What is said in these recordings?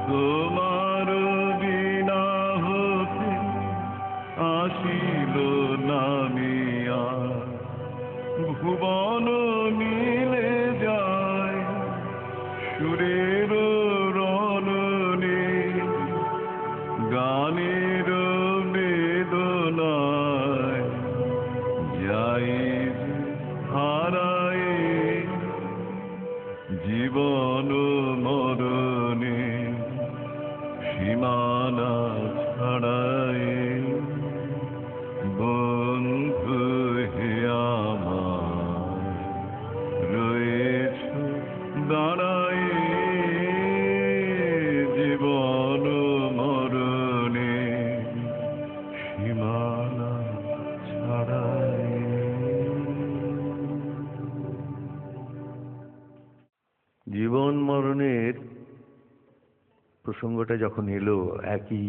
তোমার বিনা হতে আসিল নামিয়া, ভুবন মিলে যায় সুরের রণনে, গানের বেদনায় যাই হারায় জীবন মরণে, সীমানা ছাড়ায় বন্ধু হে আমার রয়েছ দাঁড়ায় জীবন মরণে, সীমানা ছাড়ায়। জীবন মরণের প্রসঙ্গটা যখন এলো একই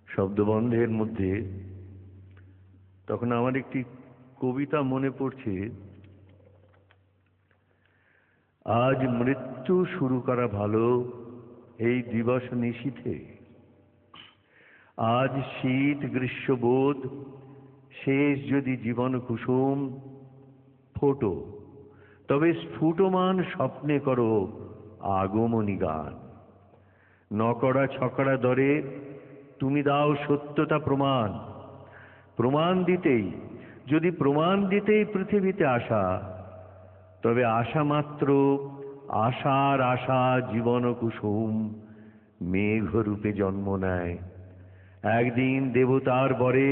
শব্দবন্ধের মধ্যে, তখন আমার একটি কবিতা মনে পড়ছে। আজ মৃত্যু শুরু করা ভালো এই দিবস নিশীথে, আজ শীত গ্রীষ্মবোধ শেষ যদি জীবন কুসুম, ফোটো তবে স্ফুটমান স্বপ্নে করো আগমনী গান। নকড়া ছকড়া দরে তুমি দাও সত্যতা প্রমাণ, প্রমাণ দিতেই যদি প্রমাণ দিতেই পৃথিবীতে আসা, তবে আশা মাত্র আশার আশা জীবন কুসুম মেঘরূপে জন্ম নেয়। একদিন দেবতার বরে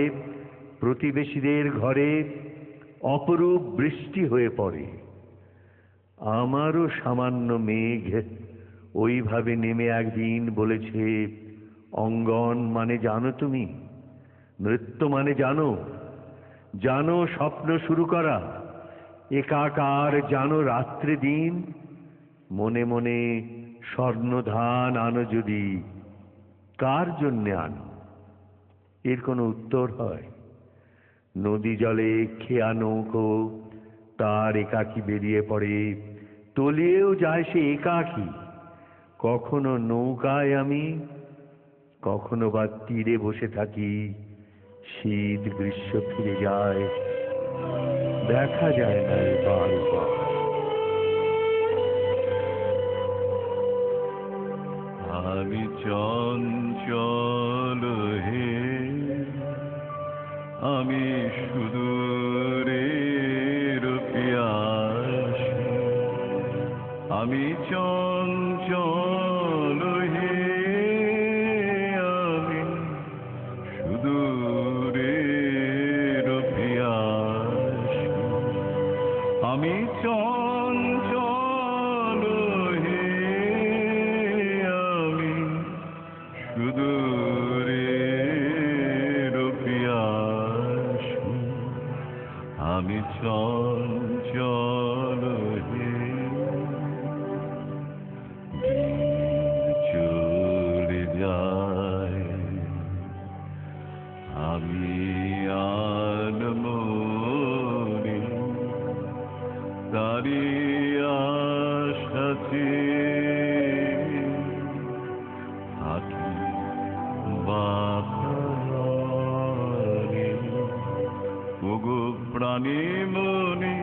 প্রতিবেশীদের ঘরে অপরূপ বৃষ্টি হয়ে পড়ে। আমারও সামান্য মেঘ ওইভাবে নেমে একদিন বলেছে, অঙ্গন মানে জানো তুমি, নৃত্য মানে জানো, জানো স্বপ্ন শুরু করা, একাকার জানো রাত্রি দিন, মনে মনে স্বর্ণধান আনো যদি, কার জন্যে আনো? এর কোনো উত্তর হয়? নদী জলে খেয়া নৌকো তার একাকী বেরিয়ে পড়ে, তলিয়েও যায় সে একাকী। কখনো নৌকায় আমি, কখনো বা তীরে বসে থাকি, শীত গ্রীষ্ম ফিরে যায়, দেখা যায় না বারবার। আমি চঞ্চল হে, আমি সুদূরের পিয়াসী, আমি চঞ্চল হে, আমি সুদূরের পিয়াসী, আমি চঞ্চল হে, আমি সুদূরের পিয়াসী, আমি চঞ্চল হে। চলে যায় আমি আনমনে, তারি আশাতে থাকি বাতায়নে। ওগো প্রাণী মনে,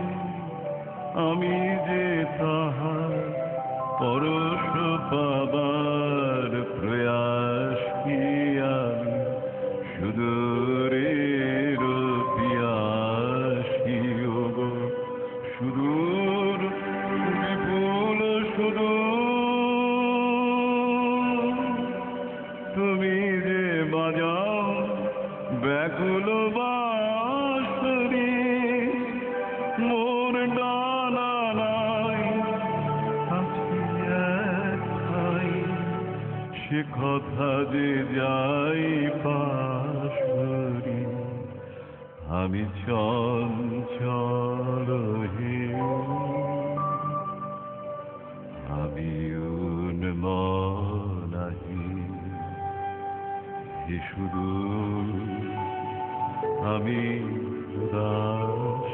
আমি যে তাহার পরশ পাবার প্রয়াসী, আমি সুদূরের পিয়াসী। ওগো সুদূর বিপুল সুদূর, তুমি যে বাজাও ব্যাকুল বাঁশরি, মোর ডানা নাই আছি একটাই, সে কথা যে যাই পাশরি। আমি চঞ্চল হে, আমি উন্মনাহি, হে সুদূর আমি উদাস,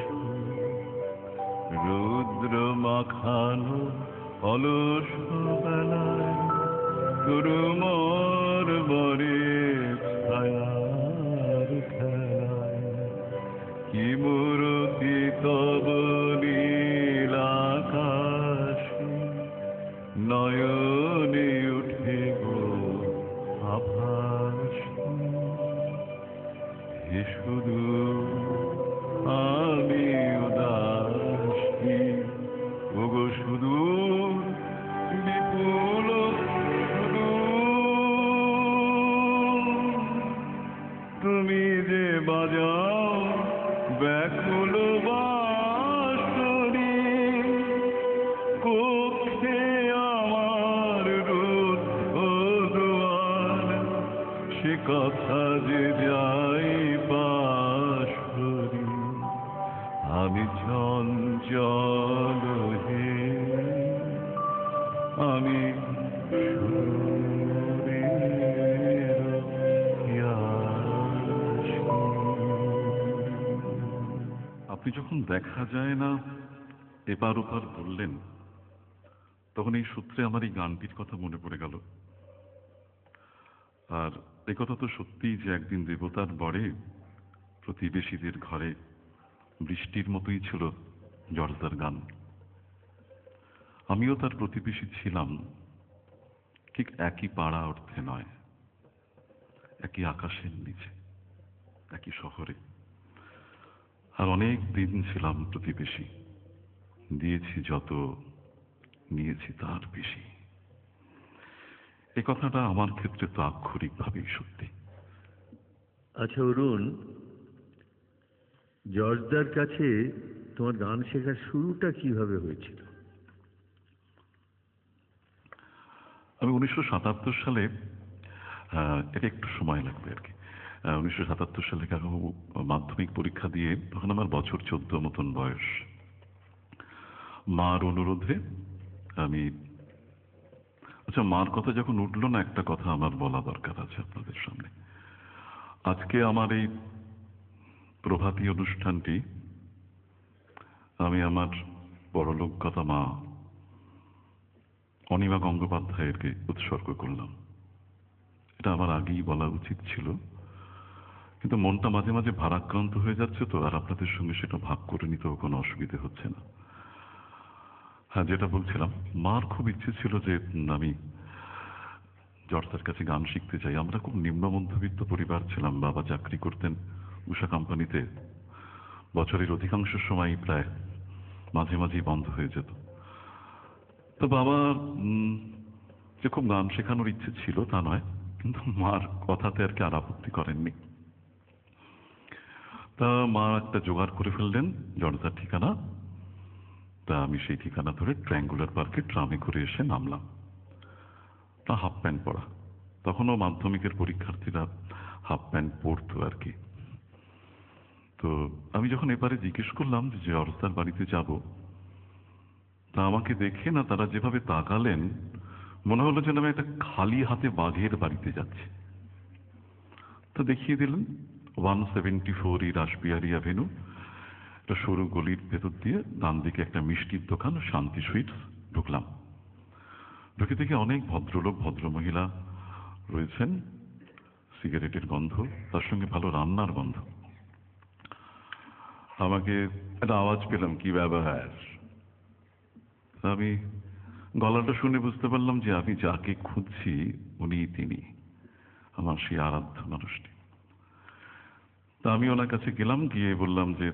রৌদ্র মাখানো অলস বেলায় গুরুমোর বরে ছায়ার খেলায় কি মূরতি তব নীল আকাশে নয়নে উঠে গো আভাস হে শুধু আমি উদাসী ওগো সুদূর বিপুল তুমি যে বাজাও ব্যাকুল বাঁশরি কক্ষে আমার রুদ্ধ দুয়ার সে কথা যে যাই পাশরি আমি চঞ্চল হে আমি আপনি যখন দেখা যায় না এপার ওপার বললেন, তখন এই সূত্রে আমার এই গানটির কথা মনে পড়ে গেল। আর এই কথা তো সত্যিই যে একদিন দেবতার বরে প্রতিবেশীদের ঘরে বৃষ্টির মতোই ছিল জর্দার গান। আমিও তার প্রতিবেশী ছিলাম, ঠিক একই পাড়া অর্থে নয়, একই আকাশের নিচে, একই শহরে। আর অনেক দিন ছিলাম প্রতিবেশী, দিয়েছি যত, নিয়েছি তার বেশি। এই কথাটা আমার ক্ষেত্রে তো আক্ষরিকভাবেই সত্যি। আচ্ছা অরুণ, জর্জদার কাছে তোমার গান শেখার শুরুটা কিভাবে হয়েছিল? আমি 1977 সালে, এটা একটু সময় লাগবে আর কি, 1977 সালে মাধ্যমিক পরীক্ষা দিয়ে, তখন আমার বছর 14 মতন বয়স। মার অনুরোধে আমি, আচ্ছা মার কথা যখন উঠলো না, একটা কথা আমার বলা দরকার আছে আপনাদের সামনে। আজকে আমার এই প্রভাতী অনুষ্ঠানটি আমি আমার পরলোকগতা মা অনিমা গঙ্গোপাধ্যায়েরকে উৎসর্গ করলাম। এটা আমার আগেই বলা উচিত ছিল, কিন্তু মনটা মাঝে মাঝে ভারাক্রান্ত হয়ে যাচ্ছে তো, আর আপনাদের সঙ্গে সেটা ভাগ করে নিতেও কোনো অসুবিধে হচ্ছে না। হ্যাঁ, যেটা বলছিলাম, মার খুব ইচ্ছে ছিল যে আমি জর্জার কাছে গান শিখতে চাই। আমরা খুব নিম্ন মধ্যবিত্ত পরিবার ছিলাম, বাবা চাকরি করতেন উষা কোম্পানিতে, বছরের অধিকাংশ সময় প্রায় মাঝে মাঝেই বন্ধ হয়ে যেত। তো বাবা যে খুব গান শেখানোর ইচ্ছে ছিল তা নয়, কিন্তু মার কথাতে আর কি আর আপত্তি করেননি। তা মা একটা জোগাড় করে ফেললেন জর্জার ঠিকানা। তা আমি সেই ঠিকানা ধরে ট্রায়াঙ্গুলার পার্কে ট্রামে করে এসে নামলাম। তা হাফ প্যান্ট পরা, তখনও মাধ্যমিকের পরীক্ষার্থীরা হাফ প্যান্ট পরতো আর কি। তো আমি যখন এবারে জিজ্ঞেস করলাম যে জর্জার বাড়িতে যাব, তা আমাকে দেখে না তারা যেভাবে তাকালেন, মনে হলো যেন আমি একটা খালি হাতে বাঘের বাড়িতে যাচ্ছি। তো দেখিয়ে দিলেন 174 রাসবিহারী অ্যাভিনিউ, একটা সরু গলির ভেতর দিয়ে ডান দিকে একটা মিষ্টির দোকান, শান্তি সুইটস। ঢুকলাম, ঢুকে দেখি অনেক ভদ্রলোক ভদ্রমহিলা রয়েছেন, সিগারেটের গন্ধ, তার সঙ্গে ভালো রান্নার গন্ধ। আমাকে একটা আওয়াজ পেলাম, কি ব্যবহার। আমি গলাটা শুনে বুঝতে পারলাম যে আমি যাকে খুঁজছি উনি তিনি, আমার সেই আরাধ্য মানুষটি। তা আমি ওনার কাছে গেলাম, গিয়ে বললাম যে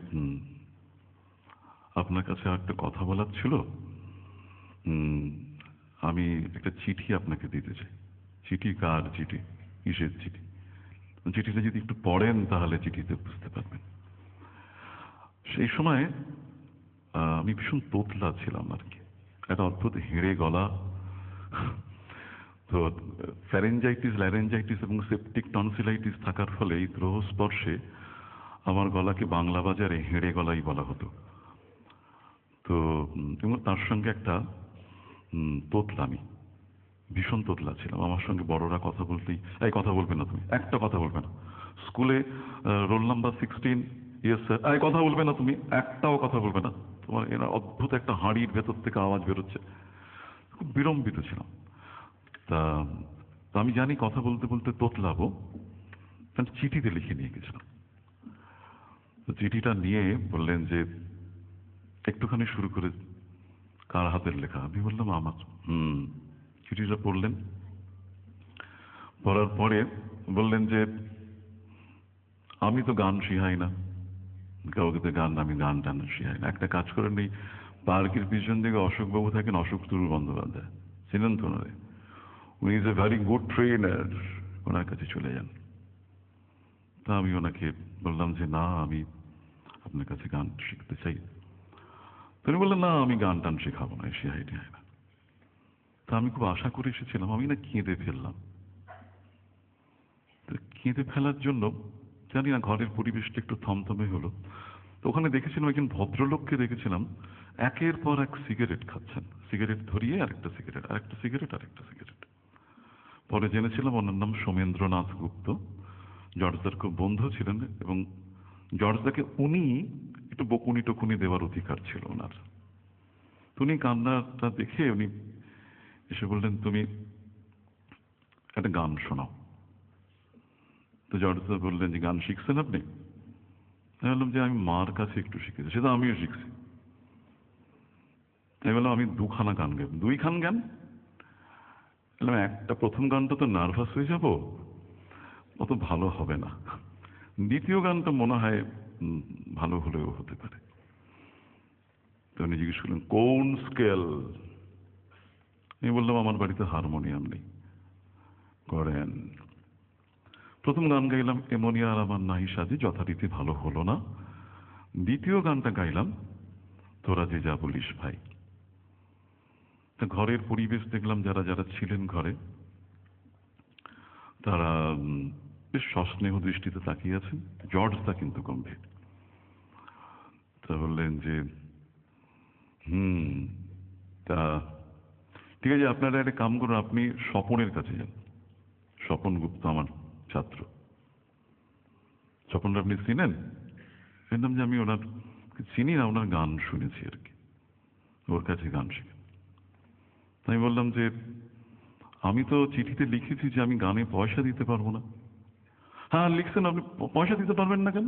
আপনার কাছে একটা কথা বলার ছিল। আমি একটা চিঠি আপনাকে দিতে চাই। চিঠি? কার চিঠি? কিসের চিঠি? চিঠিটা যদি একটু পড়েন তাহলে চিঠিতে বুঝতে পারবেন। সেই সময় আমি ভীষণ তোতলা ছিলাম আর কি, একটা অদ্ভুত হেঁড়ে গলা। তো ফ্যারেঞ্জাইটিস, ল্যারেঞ্জাইটিস এবং সেপটিক টনসিলাইটিস থাকার ফলে এই গ্রহ স্পর্শে আমার গলাকে বাংলা বাজারে হেঁড়ে গলাই বলা হতো। তো এবং তার সঙ্গে একটা তোতলামি, ভীষণ তোতলা ছিলাম। আমার সঙ্গে বড়রা কথা বলতেই, এই কথা বলবে না তুমি, একটা কথা বলবে না। স্কুলে রোল নাম্বার 16, ইয়েস স্যার, এই কথা বলবে না তুমি, একটাও কথা বলবে না। তোমার এরা অদ্ভুত একটা হাঁড়ির ভেতর থেকে আওয়াজ বেরোচ্ছে। খুব বিড়ম্বিত ছিলাম। তা তো আমি জানি কথা বলতে বলতে তোতলাবো, কারণ চিঠিতে লিখে নিয়ে গেছিলাম। তো চিঠিটা নিয়ে বললেন যে একটুখানি শুরু করে কার হাতের লেখা? আমি বললাম আমার। চিঠিটা পড়লেন, পড়ার পরে বললেন যে আমি তো গান শিখাই না কাউকে, তো আমি গান টান শিখাই না। একটা কাজ করেন, এই পার্কের পিছন দিকে অশোকবাবু থাকেন, অশোক তরুর বন্দ্যোপাধ্যায়, চিনেন তো ওনারে? উনি is a very good trainer, ওনার কাছে চলে যান। তা আমি ওনাকে বললাম যে না, আমি আপনার কাছে গান শিখতে চাই। তিনি বললেন না, আমি গান টান শেখাবো না, শিখাই টিহাই না। তা আমি খুব আশা করে এসেছিলাম, আমি না কেঁদে ফেললাম। তো কেঁদে ফেলার জন্য জানি না, ঘরের পরিবেশটা একটু থমথমে হলো। তো ওখানে দেখেছিলাম একজন ভদ্রলোককে, দেখেছিলাম একের পর এক সিগারেট খাচ্ছেন, সিগারেট ধরিয়ে আরেকটা সিগারেট, আরেকটা সিগারেট, আরেকটা সিগারেট। পরে জেনেছিলাম ওনার নাম সোমেন্দ্রনাথ গুপ্ত। জর্জদার খুব বন্ধু ছিলেন, এবং জর্জদাকে উনি একটু বকুনি টকুনি দেওয়ার অধিকার ছিল ওনার। উনি কান্নাটা দেখে উনি এসে বললেন, তুমি একটা গান শোনাও। তো জর্জদা বললেন যে গান শিখছেন আপনি? আমি বললাম যে আমি মার কাছে একটু শিখেছি, সেটা আমিও শিখছি। আমি বললাম আমি দুখানা গান গাইব। দুইখান গান? বললাম একটা, প্রথম গানটা তো নার্ভাস হয়ে যাব, অত ভালো হবে না। দ্বিতীয় গানটা মনে হয় ভালো হলেও হতে পারে। তো উনি জিজ্ঞেস করলেন কোন স্কেল? আমি বললাম আমার বাড়িতে হারমোনিয়াম নেই। করেন। প্রথম গান গাইলাম এমনিয়া আর আমার নাহি সাজি, যথারীতি ভালো হলো না। দ্বিতীয় গানটা গাইলাম তোরা যে যা বলিস ভাই। তা ঘরের পরিবেশ দেখলাম, যারা যারা ছিলেন ঘরে, তারা বেশ সস্নেহ দৃষ্টিতে তাকিয়ে আছেন। জর্জদা কিন্তু গম্ভীর। তা বললেন যে তা ঠিক আছে, আপনারা একটা কাম করুন, আপনি স্বপনের কাছে যান। স্বপন গুপ্ত আমার ছাত্র। স্বপন আপনি চিনেন? শুনলাম যে আমি ওনার চিনি না, ওনার গান শুনেছি আর কি, ওর কাছে গান শিখেন। আমি বললাম যে আমি তো চিঠিতে লিখেছি যে আমি গানে পয়সা দিতে পারবো না। হ্যাঁ লিখছেন, আপনি পয়সা দিতে পারবেন না কেন?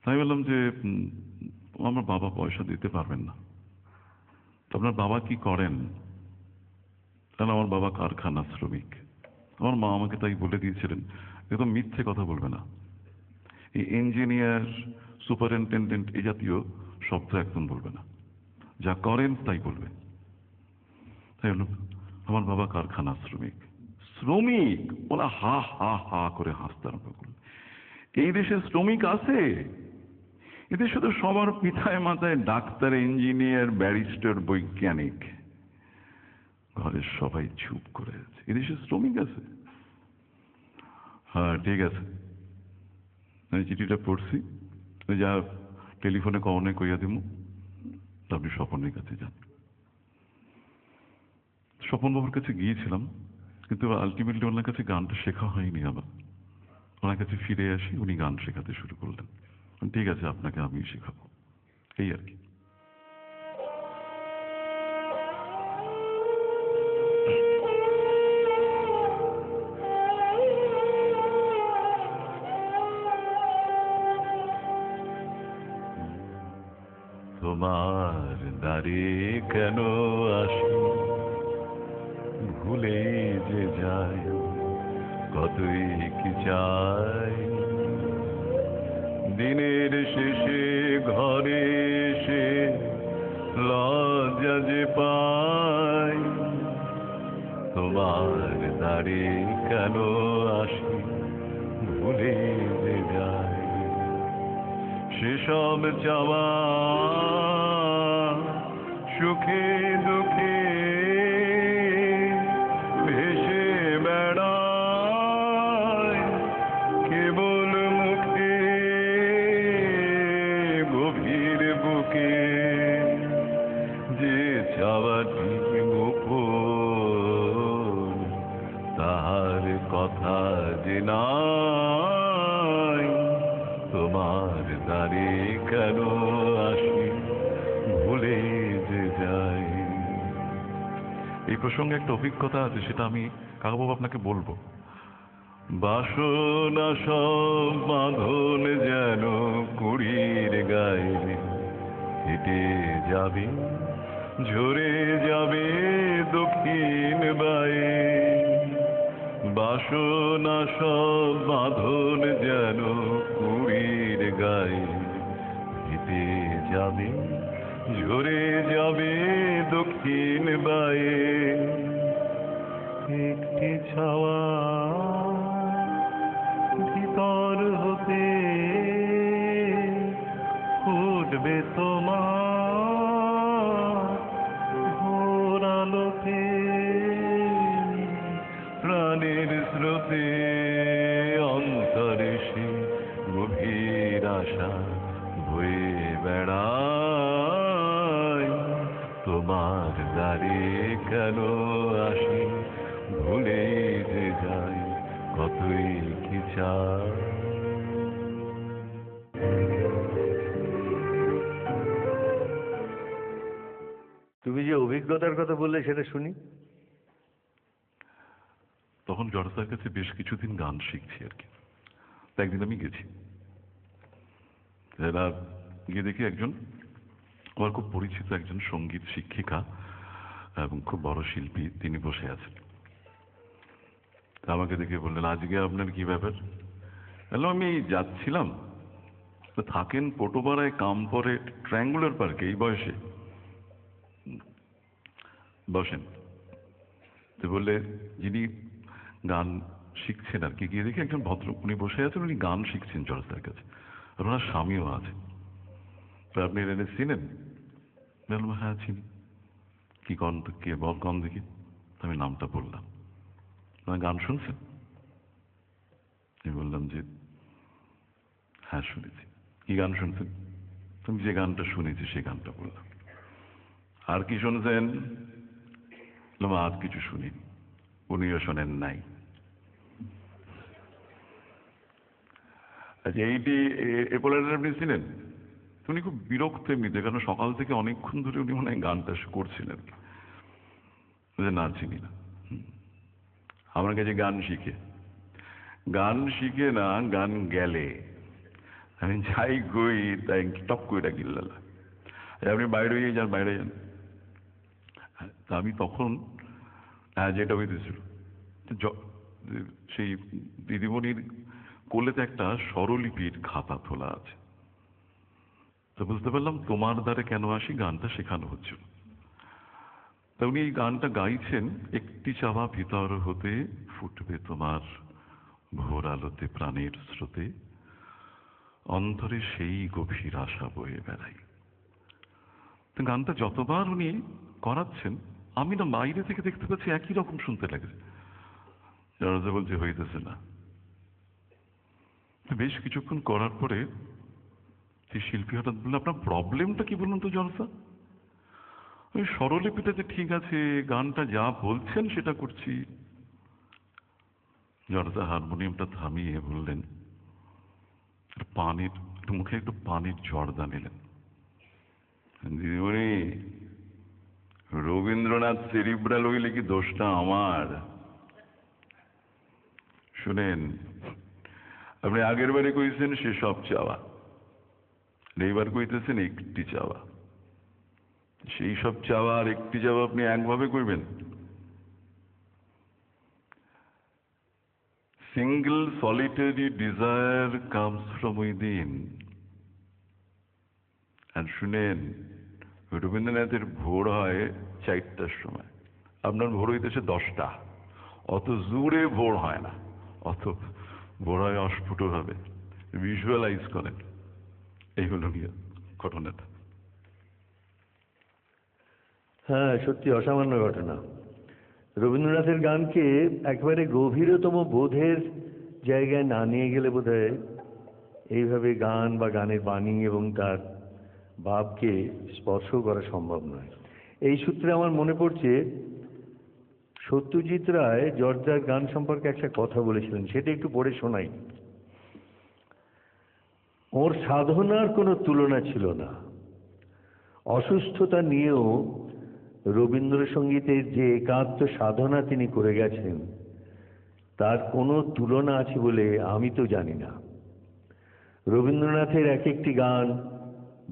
তাই বললাম যে আমার বাবা পয়সা দিতে পারবেন না। আপনার বাবা কি করেন? তাহলে আমার বাবা কারখানা শ্রমিক। আমার মা আমাকে তাই বলে দিয়েছিলেন, একদম মিথ্যে কথা বলবে না, এই ইঞ্জিনিয়ার, সুপারিনটেন্ডেন্ট এই জাতীয় শব্দ একদম বলবে না, যা করেন তাই বলবে। তাই বললাম আমার বাবা কারখানা শ্রমিক। শ্রমিক? ওরা হা হা হা করে হাসতে আরম্ভ করল। এই দেশে শ্রমিক আছে? এদেশে তো সবার পিঠায় মাথায় ডাক্তার, ইঞ্জিনিয়ার, ব্যারিস্টার, বৈজ্ঞানিক। ঘরের সবাই চুপ করে আছে। এদেশে শ্রমিক আছে? হ্যাঁ ঠিক আছে। আমি চিঠিটা পড়ছি, যা টেলিফোনে কনে কইয়া দিব, আপনি স্বপনের কাছে যান। স্বপন বাবুর কাছে গিয়েছিলাম, কিন্তু আলটিমেটলি ওনার কাছে গানটা শেখা হয়নি আমার। ওনার কাছে ফিরে আসি, উনি গান শেখাতে শুরু করলেন। ঠিক আছে, আপনাকে আমি শেখাবো, এই আর কি। তোমার দ্বারে কেন আসি, ভুলে যে যাই, কতই কি চাই। দিনের শেষে ঘরে এসে লজ্জা যে পাই, তোমার দ্বারে কেন আসি, ভুলে যে যাই। সেসব চাওয়া সুখে দুঃখে ভেসে বেড়ায় কেবল মুখে, গভীর বুকে যে চাওয়াটি গোপন, তাহার কথা যে নাই। তোমার দ্বারে কেন আসি, ভুলে যে যাই। প্রসঙ্গে একটা অভিজ্ঞতা আছে, সেটা আমি কাকাবাবু আপনাকে বলবো। বাসনা সব বাঁধন যেন কুড়ির গায়ে হেঁটে যাবে, ঝরে যাবে দক্ষিণ বায়ে। বাসনা সব বাঁধন যেন কুড়ির গায়ে হেঁটে যাবে, ঝরে যাবে দক্ষিণ বায়ে। একটি ছাওয়া ভিতর হতে ফুটবে তোমার ভোর আলোতে, প্রাণের স্রোতে অন্তরে সে গভীর আশা বয়ে বেড়ায়। তোমার দ্বারে কেন আসি, ভুলেই যে যাই কতই কি চাই। তুমি যে অভিজ্ঞতার কথা বললে সেটা শুনি। তখন জড়তার কাছে বেশ কিছুদিন গান শিখছি আর কি। তো একদিন আমি গেছি, গিয়ে দেখি একজন আমার খুব পরিচিত একজন সঙ্গীত শিক্ষিকা এবং খুব বড় শিল্পী, তিনি বসে আছেন। আমাকে দেখে বললেন, আজকে আপনার কি ব্যাপার? বললাম, আমি যাচ্ছিলাম, তো থাকেন পটোপাড়ায় কামপরে ট্রায়াঙ্গুলার পার্কে, এই বয়সে বসেন। তো বললে, যিনি গান শিখছেন আর কি, গিয়ে দেখি একজন ভদ্র, উনি বসে আছেন, উনি গান শিখছেন জর্জদার কাছে, আর ওনার স্বামীও আছে। তো আপনি এনে চিনেন? বললাম, হ্যাঁ চিনি। কি কন, কে বল, কন দেখি। আমি নামটা বললাম। গান শুনছেন? আমি বললাম যে হ্যাঁ শুনেছি। কি গান শুনছেন? তুমি যে গানটা শুনেছি সেই গানটা বললাম। আর কি শুনছেন? আর কিছু শুনিনি। উনিও শোনেন নাই। আচ্ছা, এইটি এ পোলাটা আপনি ছিলেন? উনি খুব বিরক্ত এমনিতে, কারণ সকাল থেকে অনেকক্ষণ ধরে উনি মনে হয় গানটা করছেন আর কি। না চিনি না। আমার কাছে গান শিখে না, গান গেলে আমি যাই কই তাই টপ করে ডাকি, আপনি বাইরে যান, বাইরে যান। তা আমি তখন যেটা হইতেছিল, সেই দিদিমণির কোলেতে একটা স্বরলিপির খাতা তোলা আছে। তো বুঝতে পারলাম তোমার দ্বারে কেন আসি গানটা শেখানো হচ্ছিল। তা উনি এই গানটা গাইছেন, একটি চাওয়া ভিতর হতে ফুটবে তোমার ভোর আলোতে, প্রাণের স্রোতে অন্তরে সেই গভীর আশা বয়ে বেড়াই। তো গানটা যতবার উনি করাচ্ছেন, আমি না বাইরে থেকে দেখতে পাচ্ছি একই রকম শুনতে লাগছে। জড়তা বলছে হইতেছে না। বেশ কিছুক্ষণ করার পরে সেই শিল্পী হঠাৎ বললো, আপনার প্রবলেমটা কি বলুন তো জলসা? ওই স্বরলিপিটাতে ঠিক আছে, গানটা যা বলছেন সেটা করছি। জলসা হারমোনিয়ামটা থামিয়ে বললেন, পানির মুখে একটু পানির জর্দা নিলেন। দিদিমণি, রবীন্দ্রনাথ সেরিব্রাল হইলে কি দোষটা আমার? শুনেন, আপনি আগের বারে কইছেন সে সব চাওয়া, এইবার কইতেছেন একটি চাওয়া। সেই সব চাওয়া আর একটি চাওয়া আপনি একভাবে কইবেন? Single solitary desire comes from within. আর শুনেন, রবীন্দ্রনাথের ভোর হয় 4টার সময়, আপনার ভোর হইতেছে 10টা। অত জোরে ভোর হয় না, অত ভোর হয় অস্ফুটভাবে। ভিজুয়ালাইজ করেন। এই হলো নিয়ে ঘটনাটা। হ্যাঁ, সত্যি অসামান্য ঘটনা। রবীন্দ্রনাথের গানকে একেবারে গভীরতম বোধের জায়গায় না নিয়ে গেলে বোধহয় এইভাবে গান বা গানের বাণী এবং তার ভাবকে স্পর্শ করা সম্ভব নয়। এই সূত্রে আমার মনে পড়ছে, সত্যজিৎ রায় জর্জার গান সম্পর্কে একটা কথা বলেছিলেন, সেটা একটু পড়ে শোনাই। ওর সাধনার কোনো তুলনা ছিল না। অসুস্থতা নিয়েও রবীন্দ্রসঙ্গীতের যে একাত্ম সাধনা তিনি করে গেছেন তার কোনো তুলনা আছে বলে আমি তো জানি না। রবীন্দ্রনাথের এক একটি গান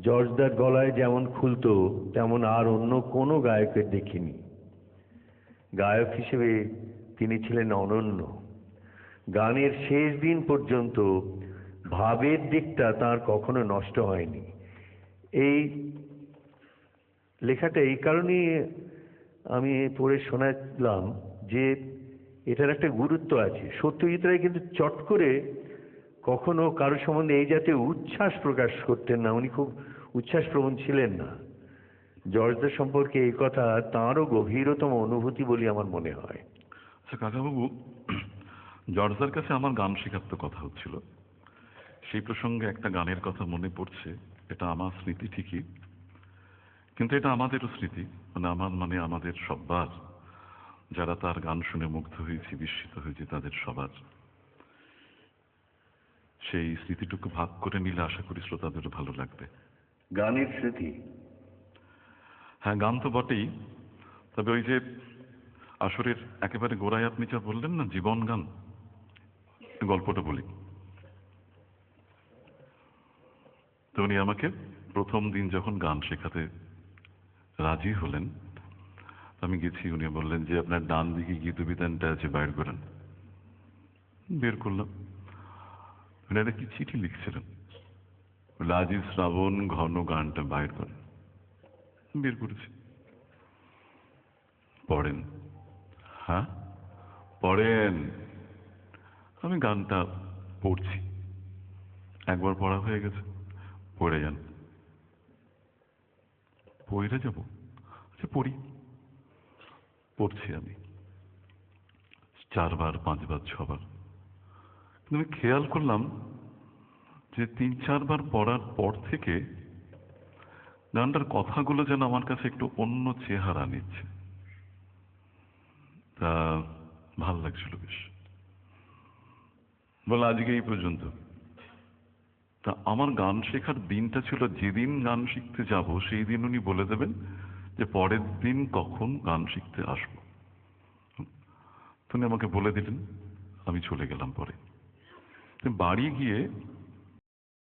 জর্জদার গলায় যেমন খুলতো তেমন আর অন্য কোনো গায়কের দেখিনি। গায়ক হিসেবে তিনি ছিলেন অনন্য। গানের শেষ দিন পর্যন্ত ভাবের দিকটা তার কখনো নষ্ট হয়নি। এই লেখাটা এই কারণেই আমি পড়ে শোনালাম যে এটার একটা গুরুত্ব আছে। সত্যজিৎ রায় কিন্তু চট করে কখনো কারো সম্বন্ধে এই জাতীয় উচ্ছ্বাস প্রকাশ করতেন না, উনি খুব উচ্ছ্বাসপ্রবণ ছিলেন না। জর্জদার সম্পর্কে এই কথা তাঁরও গভীরতম অনুভূতি বলে আমার মনে হয়। আচ্ছা কাকাবাবু, জর্জদার কাছে আমার গান শেখার তো কথা হচ্ছিল, সেই প্রসঙ্গে একটা গানের কথা মনে পড়ছে। এটা আমার স্মৃতি ঠিকই, কিন্তু এটা আমাদেরও স্মৃতি, মানে আমাদের সবার, যারা তার গান শুনে মুগ্ধ হয়েছি, বিস্মিত হয়েছি, তাদের সবার। সেই স্মৃতিটুকু ভাগ করে নিলে আশা করি শ্রোতাদেরও ভালো লাগবে। গানের স্মৃতি? হ্যাঁ, গান তো বটেই, তবে ওই যে আসরের একেবারে গোড়ায় আপনি যা বললেন না, জীবন গান, গল্পটা বলি। তো উনি আমাকে প্রথম দিন যখন গান শেখাতে রাজি হলেন, আমি গেছি, উনি বললেন যে আপনার ডান দিকে গীতবিতানটা আছে, বাইর করেন। বের করলাম। উনি একটা কি চিঠি লিখছিলেন, রাজি শ্রাবণ ঘন গানটা বাইর করেন। বের করেছি। পড়েন। হ্যাঁ পড়েন। আমি গানটা পড়ছি, একবার পড়া হয়ে গেছে, পড়ে যান। পড়ে যাব? আচ্ছা পড়ি। পড়ছি আমি 4 বার 5 বার 6 বার। কিন্তু আমি খেয়াল করলাম যে 3-4 বার পড়ার পর থেকে গানটার কথাগুলো যেন আমার কাছে একটু অন্য চেহারা নিচ্ছে। তা ভাল লাগছিল বেশ। বলে আজকে এই পর্যন্ত। তা আমার গান শেখার দিনটা ছিল যেদিন গান শিখতে যাব সেই দিন উনি বলে দেবেন যে পরের দিন কখন গান শিখতে আসবো। উনি আমাকে বলে দিলেন, আমি চলে গেলাম। পরে বাড়ি গিয়ে